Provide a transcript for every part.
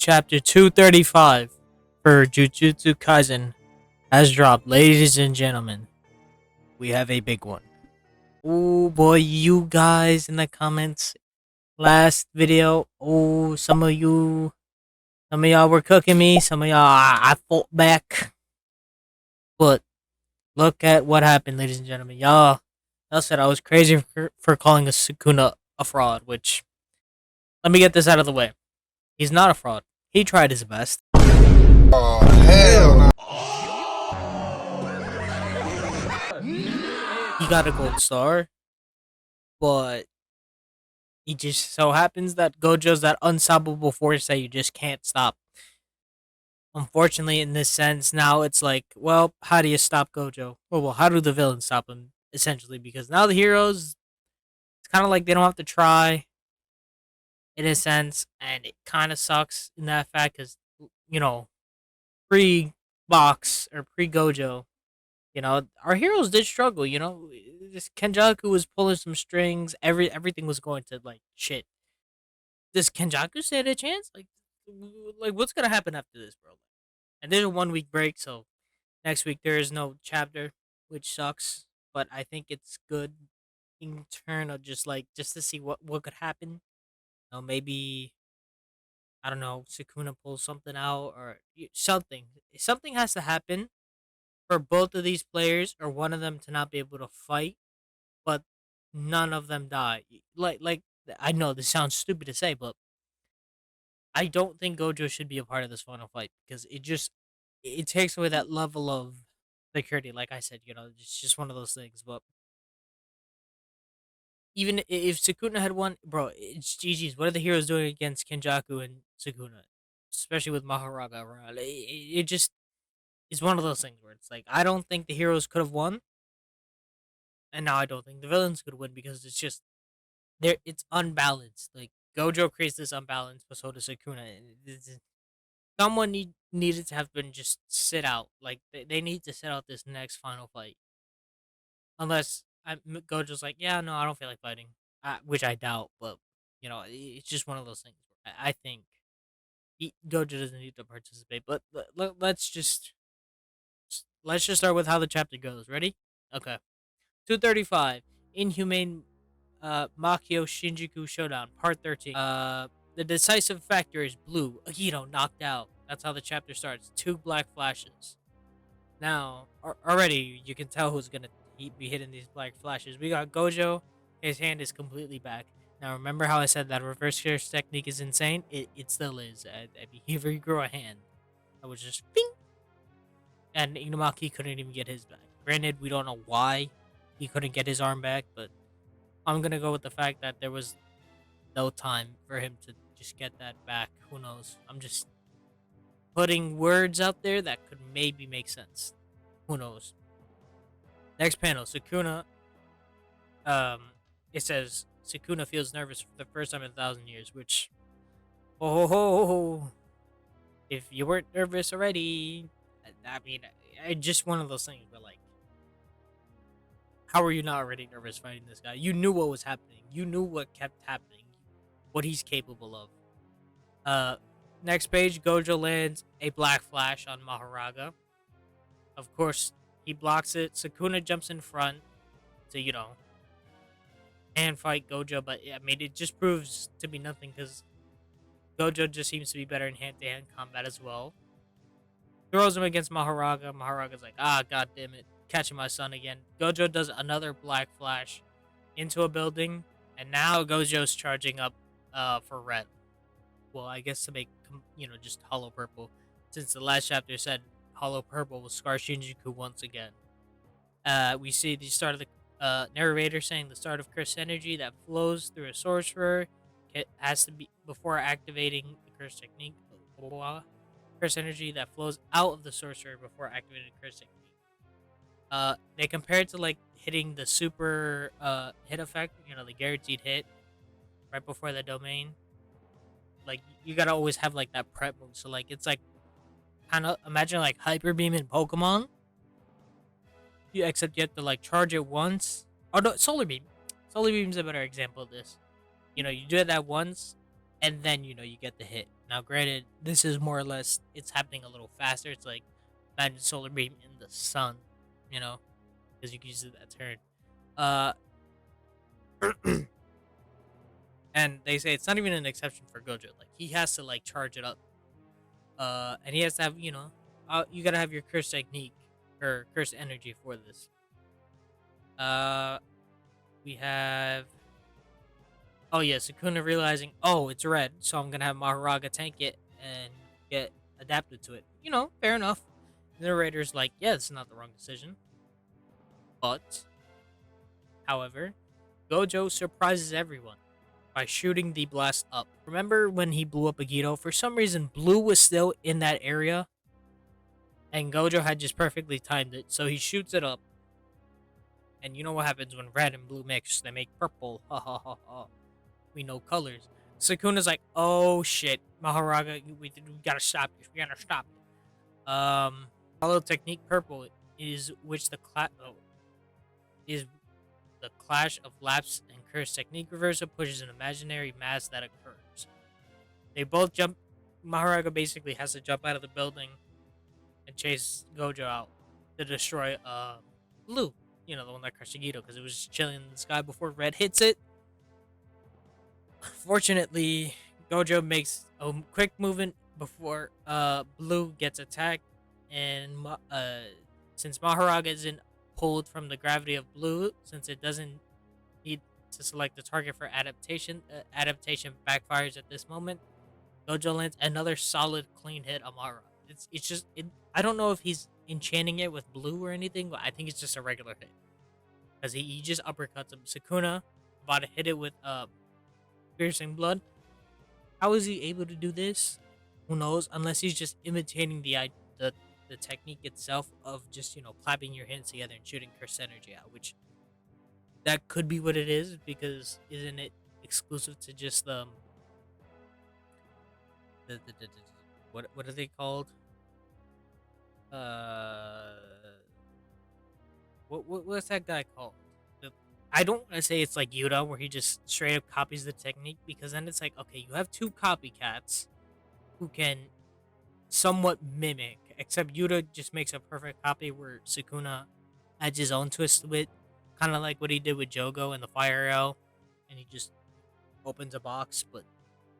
chapter 235 for Jujutsu Kaisen has dropped. Ladies and gentlemen, we have a big one. Oh boy, you guys in the comments last video. Oh, some of y'all were cooking me. Some of y'all, I fought back. But look at what happened, ladies and gentlemen. Y'all said I was crazy for calling a Sukuna a fraud, which, let me get this out of the way. He's not a fraud. He tried his best. Oh, hell no. He got a gold star, but it just so happens that Gojo's that unstoppable force that you just can't stop. Unfortunately, in this sense, now it's like, well, how do you stop Gojo? Well, how do the villains stop him? Essentially, because now the heroes, it's kind of like they don't have to try, in a sense, and it kind of sucks in that fact because, you know, pre box or pre Gojo, our heroes did struggle. This Kenjaku was pulling some strings. Everything was going to like shit. Does Kenjaku stand a chance? Like what's gonna happen after this, bro? And there's a 1 week break, so next week there is no chapter, which sucks. But I think it's good in turn of just to see what could happen. Maybe I don't know, Sukuna pulls something out or something. Something has to happen for both of these players or one of them to not be able to fight, but none of them die. Like I know this sounds stupid to say, but I don't think Gojo should be a part of this final fight because it takes away that level of security. Like I said, it's just one of those things. But even if Sukuna had won, bro, it's GG's. What are the heroes doing against Kenjaku and Sukuna, especially with Maharaga around? It just is one of those things where it's like I don't think the heroes could have won, and now I don't think the villains could win because it's just it's unbalanced. Like Gojo creates this unbalance, but so does Sukuna. Someone needed to have been just sit out. Like they need to sit out this next final fight, unless Gojo's like, yeah, no, I don't feel like fighting, which I doubt. But it's just one of those things. Where I think Gojo doesn't need to participate. But let's just start with how the chapter goes. Ready? Okay. 235. Inhumane Makio Shinjuku Showdown, Part 13. The decisive factor is blue. Akito knocked out. That's how the chapter starts. 2 black flashes. Now, already you can tell who's gonna be hitting these black flashes. We got Gojo. His hand is completely back. Now, remember how I said that reverse curse technique is insane? It still is. I mean, he regrew a hand. I was just ping, and Inumaki couldn't even get his back. Granted, we don't know why he couldn't get his arm back, but I'm gonna go with the fact that there was no time for him to just get that back. Who knows? I'm just putting words out there that could maybe make sense. Who knows? Next panel, Sukuna. It says Sukuna feels nervous for the first time in 1,000 years, which, oh, if you weren't nervous already, I mean, just one of those things. But like, how are you not already nervous fighting this guy? You knew what was happening. You knew what kept happening, what he's capable of. Next page, Gojo lands a black flash on Maharaga. Of course, he blocks it. Sukuna jumps in front to, hand fight Gojo, but I mean, it just proves to be nothing because Gojo just seems to be better in hand-to-hand combat as well. Throws him against Maharaga. Maharaga's like, god damn it, catching my son again. Gojo does another black flash into a building, and now Gojo's charging up for red. Well, I guess to make, just hollow purple, since the last chapter said hollow purple will scar Shinjuku once again. We see the start of the narrator saying the start of curse energy that flows through a sorcerer has to be before activating the curse technique. Curse energy that flows out of the sorcerer before activating the curse technique. They compare it to like hitting the super hit effect, the guaranteed hit right before the domain. Like you gotta always have like that prep move. So like it's like kind of imagine like hyper beam in Pokemon. Except you have to like charge it once. Oh no, solar beam. Solar beam's a better example of this. You do that once, and then you get the hit. Now, granted, this is more or less it's happening a little faster. It's like imagine solar beam in the sun, you know, because you can use that turn. Uh, and they say it's not even an exception for Gojo. Like he has to like charge it up. And he has to have you gotta have your curse technique or curse energy for this. Uh, we have oh yeah, Sukuna realizing it's red, so I'm gonna have Maharaga tank it and get adapted to it. Fair enough. The narrator's like, yeah, this is not the wrong decision. But, however, Gojo surprises everyone by shooting the blast up. Remember when he blew up Agito? For some reason, Blue was still in that area, and Gojo had just perfectly timed it, so he shoots it up. And you know what happens when red and blue mix? They make purple. Ha ha ha ha. We know colors. Sukuna's like, oh shit, Maharaga, we gotta stop this. We gotta stop it. Follow technique purple is which is the clash of lapse and curse. Technique reversal pushes an imaginary mass that occurs. They both jump. Maharaga basically has to jump out of the building and chase Gojo out to destroy Blue. The one that crushed Agito because it was just chilling in the sky before Red hits it. Fortunately, Gojo makes a quick movement before Blue gets attacked, and since Maharaga isn't pulled from the gravity of Blue, since it doesn't need to select the target for adaptation, adaptation backfires at this moment. Gojo lands another solid clean hit on Maharaga. It's just I don't know if he's enchanting it with Blue or anything, but I think it's just a regular hit because he just uppercuts him. Sukuna about to hit it with piercing blood. How is he able to do this? Who knows? Unless he's just imitating the technique itself of just clapping your hands together and shooting curse energy out, which that could be what it is because isn't it exclusive to just the what are they called? Uh, what's that guy called? I don't want to say it's like Yuta where he just straight up copies the technique because then it's like, okay, you have two copycats who can somewhat mimic, except Yuta just makes a perfect copy where Sukuna adds his own twist to it, kind of like what he did with Jogo and the fire arrow, and he just opens a box, but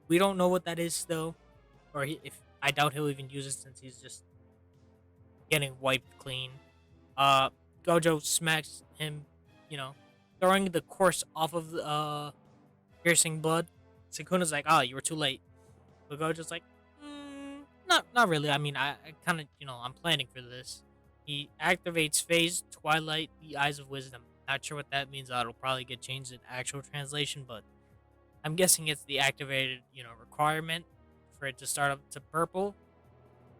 we don't know what that is still, or if I doubt he'll even use it since he's just getting wiped clean. Gojo smacks him, you know, throwing the course off of the piercing blood. Sukuna's like, "Oh, you were too late." But Gojo's like, not really. I mean, I kind of, I'm planning for this." He activates Phase Twilight, the Eyes of Wisdom. Not sure what that means. It'll probably get changed in actual translation, but I'm guessing it's the activated, requirement for it to start up to purple.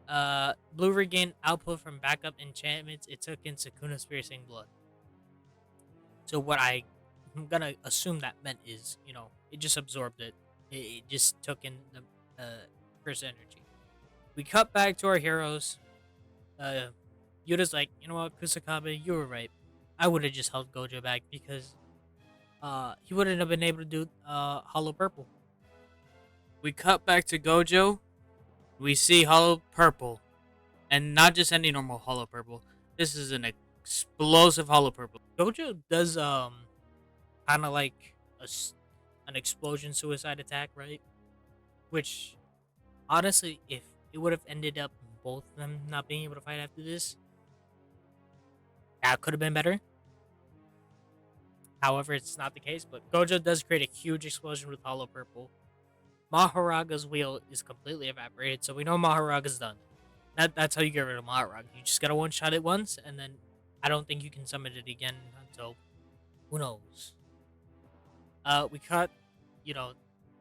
Blue regained output from backup enchantments it took in Sukuna's piercing blood. So what I'm gonna assume that meant is, it just absorbed it. It just took in the first energy. We cut back to our heroes. Yuta's like, you know what, Kusakabe, you were right. I would have just held Gojo back because he wouldn't have been able to do Hollow Purple. We cut back to Gojo. We see Hollow Purple, and not just any normal Hollow Purple. This is an explosive Hollow Purple. Gojo does kind of like an explosion suicide attack, right? Which honestly, if it would have ended up both of them not being able to fight after this, that could have been better. However, it's not the case. But Gojo does create a huge explosion with Hollow Purple. Maharaga's wheel is completely evaporated, so we know Maharaga's done. That's how you get rid of Maharaga. You just gotta one shot it once, and then I don't think you can summon it again until who knows. We cut,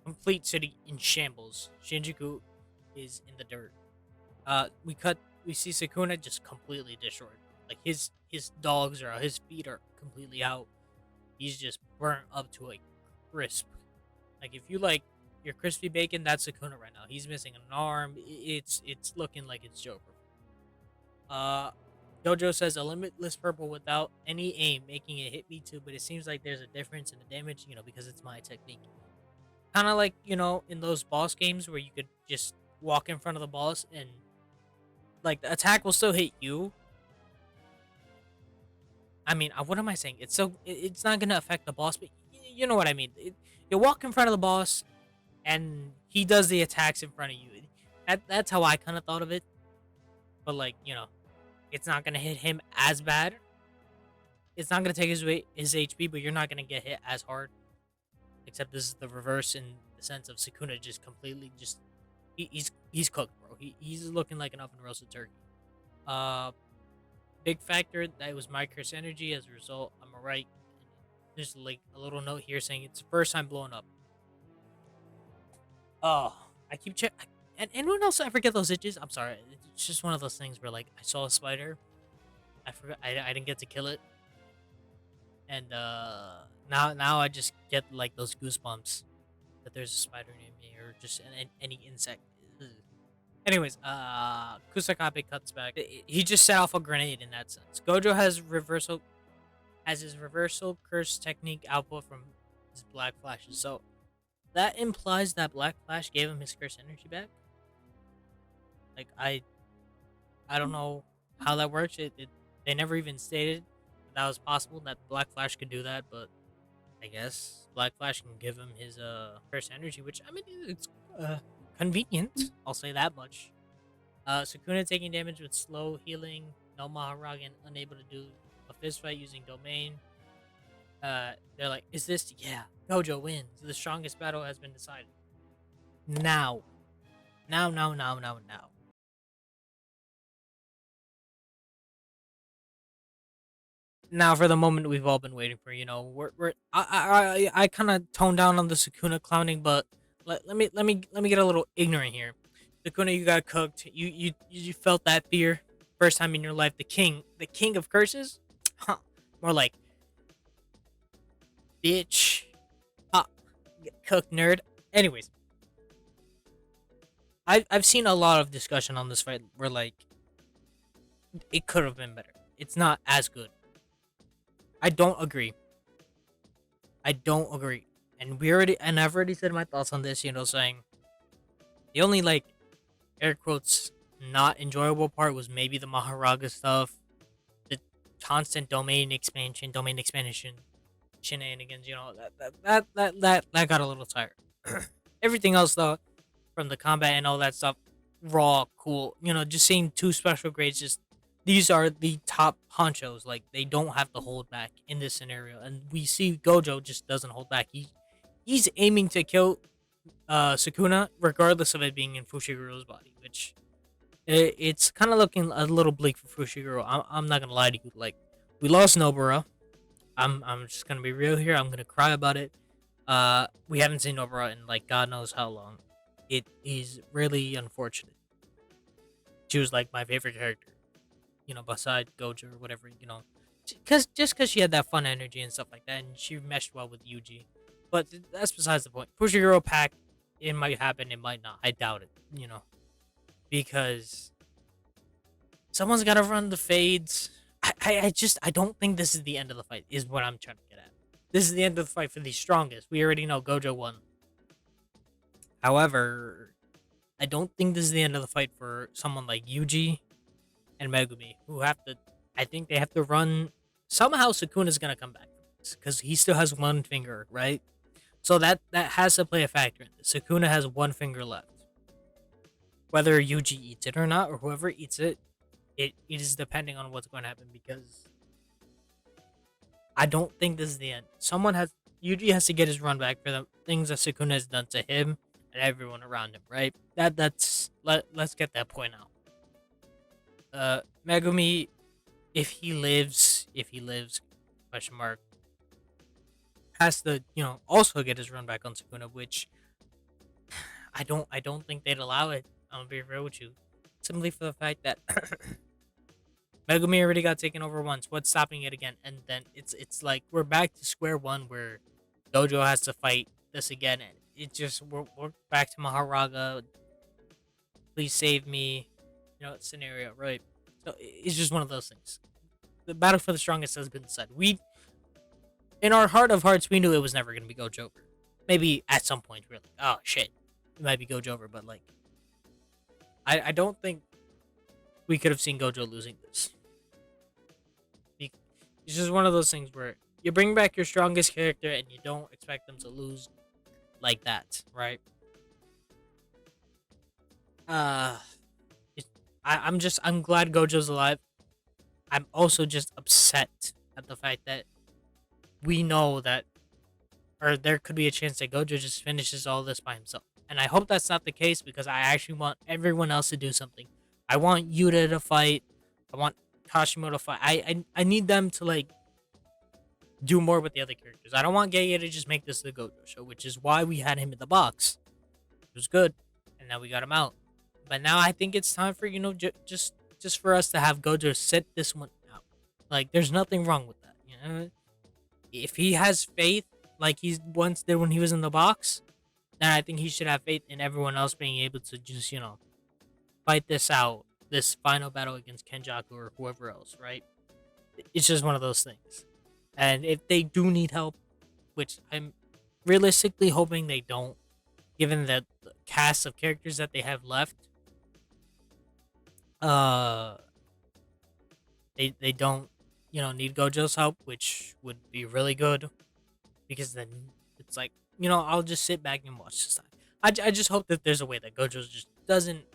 complete city in shambles. Shinjuku is in the dirt. We see Sukuna just completely destroyed. Like his dogs are out, his feet are completely out. He's just burnt up to a crisp. Like if you like your crispy bacon, that's Sukuna right now. He's missing an arm. It's looking like it's Joker. Gojo says a limitless purple without any aim, making it hit me too. But it seems like there's a difference in the damage, because it's my technique. kind of like, in those boss games where you could just walk in front of the boss and like the attack will still hit you. I mean, what am I saying? It's not gonna affect the boss, but you know what I mean. You walk in front of the boss and he does the attacks in front of you. That's how I kind of thought of it. But like, it's not gonna hit him as bad. It's not gonna take his HP, but you're not gonna get hit as hard. Except this is the reverse in the sense of Sukuna just completely just he's cooked, bro. He's looking like an oven roasted turkey. Uh, Big factor that it was my curse energy. As a result, I'm alright. There's like a little note here saying it's the first time blowing up. Oh, I keep check. And anyone else ever get those itches? I'm sorry. It's just one of those things where like I saw a spider, I forgot I didn't get to kill it, and now I just get like those goosebumps that there's a spider near me or just any insect. Ugh. Anyways, Kusakabe cuts back. He just set off a grenade in that sense. Gojo has his reversal curse technique output from his black flashes. So that implies that black flash gave him his curse energy back. Like I don't know how that works. They never even stated that was possible that black flash could do that, but I guess black flash can give him his curse energy, which I mean it's convenient. I'll say that much. Sukuna taking damage with slow healing, no Maharagan, unable to do a fist fight using domain. They're like, is this? Yeah, Gojo wins. The strongest battle has been decided. Now. Now for the moment we've all been waiting for. I kind of toned down on the Sukuna clowning, but let me get a little ignorant here. Sukuna, you got cooked. You felt that fear first time in your life. The king of curses. Huh. More like bitch. Ah, get cooked, nerd. Anyways, I've seen a lot of discussion on this fight where like it could have been better. It's not as good. I don't agree. I don't agree. And I've already said my thoughts on this, saying the only like air quotes not enjoyable part was maybe the Maharaga stuff, the constant domain expansion shenanigans, that got a little tired. Everything else though, from the combat and all that stuff, raw, cool. Just seeing two special grades just these are the top honchos. Like they don't have to hold back in this scenario, and we see Gojo just doesn't hold back. He's aiming to kill Sukuna, regardless of it being in Fushiguro's body, which it's kind of looking a little bleak for Fushiguro. I'm not gonna lie to you. Like we lost Nobara. I'm just gonna be real here. I'm gonna cry about it. We haven't seen Nobara in like God knows how long. It is really unfortunate. She was like my favorite character, beside Gojo or whatever, because she had that fun energy and stuff like that, and she meshed well with Yuji. But that's besides the point. Fushiguro pack, it might happen, it might not. I doubt it, because someone's got to run the fades. I don't think this is the end of the fight. Is what I'm trying to get at. This is the end of the fight for the strongest. We already know Gojo won. However, I don't think this is the end of the fight for someone like Yuji and Megumi, who have to. I think they have to run. Somehow Sukuna's gonna come back because he still has one finger, right? So that has to play a factor in this. Sukuna has one finger left. Whether Yuji eats it or not, or whoever eats it, it is depending on what's going to happen, because I don't think this is the end. Yuji has to get his run back for the things that Sukuna has done to him and everyone around him, right? Let's get that point out. Megumi, if he lives, question mark, has to, also get his run back on Sukuna, which I don't think they'd allow it. I'm gonna be real with you. Simply for the fact that Megumi already got taken over once. What's stopping it again? And then it's like we're back to square one where Gojo has to fight this again, and it just we're back to Maharaga. Please save me, scenario, right? So it's just one of those things. The battle for the strongest has been decided. In our heart of hearts, we knew it was never going to be Gojo. Maybe at some point we're like, oh shit, it might be Gojo over, but like, I don't think we could have seen Gojo losing this. It's just one of those things where you bring back your strongest character and you don't expect them to lose like that, right? Uh, it, I'm glad Gojo's alive. I'm also just upset at the fact that we know that, or there could be a chance that Gojo just finishes all this by himself. And I hope that's not the case because I actually want everyone else to do something. I want Yuta to fight. I want Kashimo to fight. I need them to like do more with the other characters. I don't want Gege to just make this the Gojo show, which is why we had him in the box. It was good, and now we got him out. But now I think it's time for just for us to have Gojo sit this one out. Like there's nothing wrong with that. You know, if he has faith like he once did when he was in the box, then I think he should have faith in everyone else being able to just fight this out, this final battle against Kenjaku or whoever else. Right? It's just one of those things. And if they do need help, which I'm realistically hoping they don't, given the cast of characters that they have left, uh, they don't need Gojo's help, which would be really good because then it's like I'll just sit back and watch this time. I just hope that there's a way that Gojo just doesn't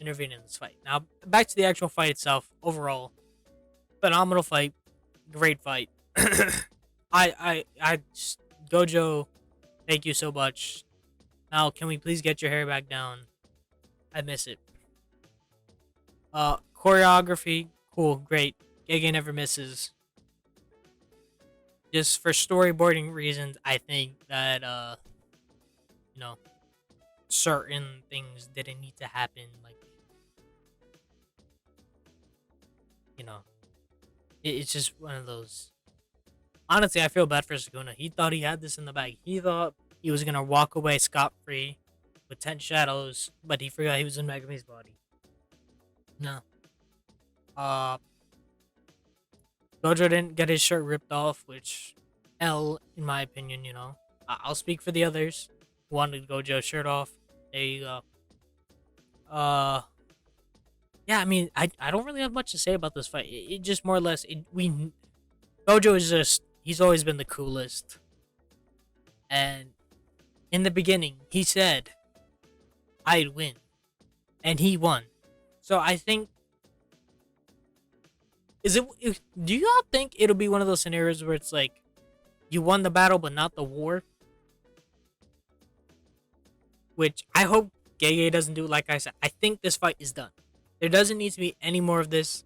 intervene in this fight. Now back to the actual fight itself. Overall, phenomenal fight, great fight. I just, Gojo, thank you so much. Now, can we please get your hair back down? I miss it. Choreography, cool, great. Gege never misses. Just for storyboarding reasons, I think that you know, certain things didn't need to happen. Like, it's just one of those. Honestly, I feel bad for Sukuna. He thought he had this in the bag. He thought he was gonna walk away scot free with 10 shadows, but he forgot he was in Megumi's body. No. Gojo didn't get his shirt ripped off, which L in my opinion. I'll speak for the others who wanted Gojo's shirt off. There you go. Yeah, I mean, I don't really have much to say about this fight. It just more or less Gojo is just he's always been the coolest. And in the beginning, he said I'd win. And he won. So I think do you all think it'll be one of those scenarios where it's like you won the battle but not the war? Which I hope Gege doesn't do. Like I said, I think this fight is done. There doesn't need to be any more of this.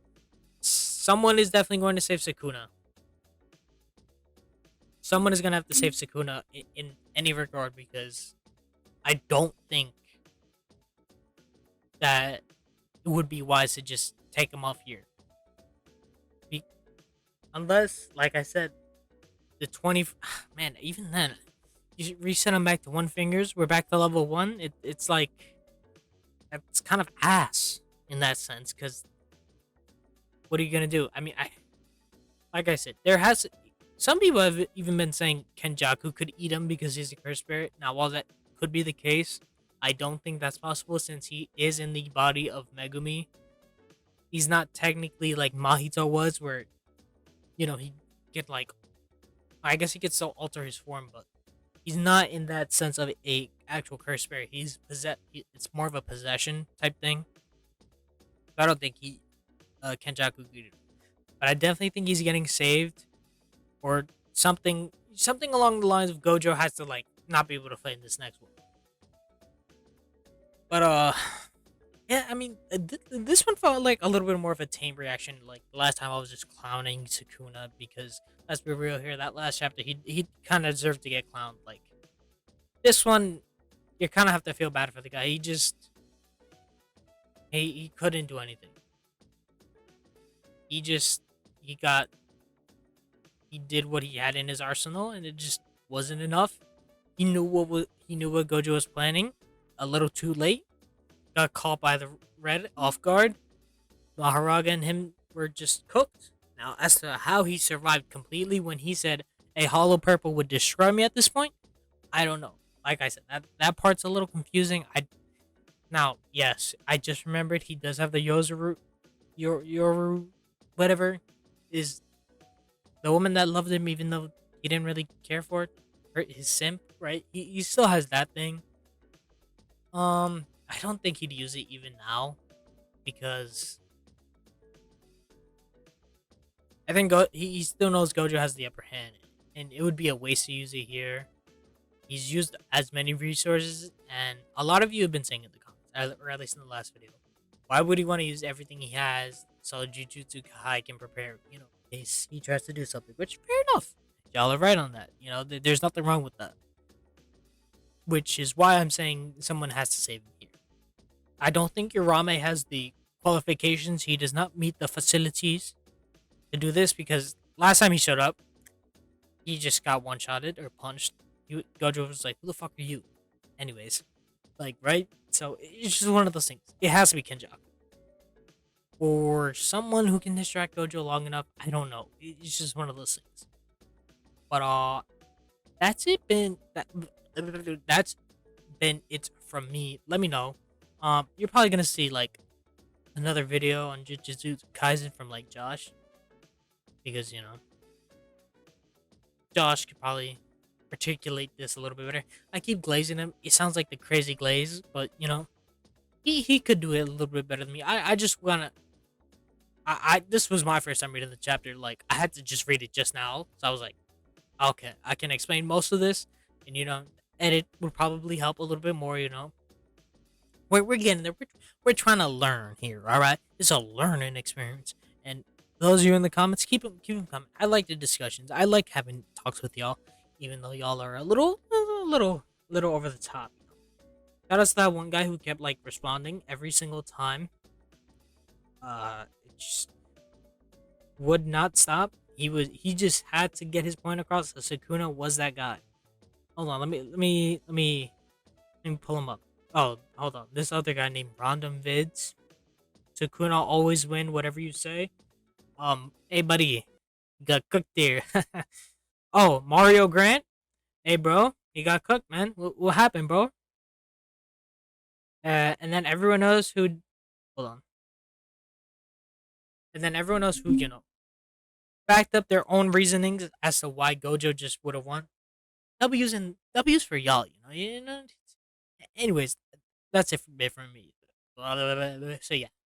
Someone is definitely going to save Sukuna. Someone is going to have to save Sukuna in any regard because I don't think that it would be wise to just take him off here. Unless, like I said, the 20... Man, even then, you reset him back to one fingers. We're back to level 1. It's like... That's kind of ass in that sense because what are you going to do? I mean, like I said, some people have even been saying Kenjaku could eat him because he's a cursed spirit. Now, while that could be the case, I don't think that's possible since he is in the body of Megumi. He's not technically like Mahito was, where, he get like, I guess he could still alter his form, but he's not in that sense of a actual cursed spirit. He's it's more of a possession type thing. I don't think Kenjaku could eat him. But I definitely think he's getting saved. Or something along the lines of Gojo has to like not be able to fight in this next one. But yeah, I mean this one felt like a little bit more of a tame reaction. Like the last time I was just clowning Sukuna because let's be real here, that last chapter he kind of deserved to get clowned. Like this one, you kind of have to feel bad for the guy. He couldn't do anything. He did what he had in his arsenal, and it just wasn't enough. He knew what Gojo was planning. A little too late. Got caught by the red off guard. Maharaga and him were just cooked. Now, as to how he survived completely when he said a hollow purple would destroy me at this point, I don't know. like I said, that part's a little confusing. I Now, yes, I just remembered he does have the Yozaru, Yoru, whatever, is the woman that loved him even though he didn't really care for it, or his simp, right? He still has that thing. I don't think he'd use it even now because I think he still knows Gojo has the upper hand, and it would be a waste to use it here. He's used as many resources, and a lot of you have been saying in the comments, or at least in the last video, why would he want to use everything he has so Jujutsu Kai can prepare? In case he tries to do something, which fair enough. Y'all are right on that. There's nothing wrong with that. Which is why I'm saying someone has to save him here. I don't think Urame has the qualifications. He does not meet the facilities to do this because last time he showed up, he just got one shotted or punched. Gojo was like, "Who the fuck are you?" Anyways, like, right? So it's just one of those things. It has to be Kenjaku or someone who can distract Gojo long enough. I don't know. It's just one of those things. But that's it. That's been it from me. Let me know. You're probably gonna see like another video on Jujutsu Kaisen from like Josh because Josh could probably articulate this a little bit better. I keep glazing him. It sounds like the crazy glaze, but he could do it a little bit better than me. I just wanna. I This was my first time reading the chapter. Like I had to just read it just now, so I was like, okay, I can explain most of this, and edit would probably help a little bit more. We're getting there. We're trying to learn here. All right, it's a learning experience, and those of you in the comments, keep them coming. I like the discussions. I like having talks with y'all, even though y'all are a little over the top. Shout out to that one guy who kept like responding every single time. It just would not stop. He just had to get his point across. Sukuna was that guy. Hold on, let me pull him up. Oh, hold on. This other guy named Random Vids. Sukuna always win, whatever you say. Hey buddy, you got cooked there. Oh, Mario Grant. Hey bro, you got cooked, man. What happened, bro? And then everyone knows who. Hold on. And then everyone knows who backed up their own reasonings as to why Gojo just would have won. W's for y'all, Anyways, that's it from me. So yeah,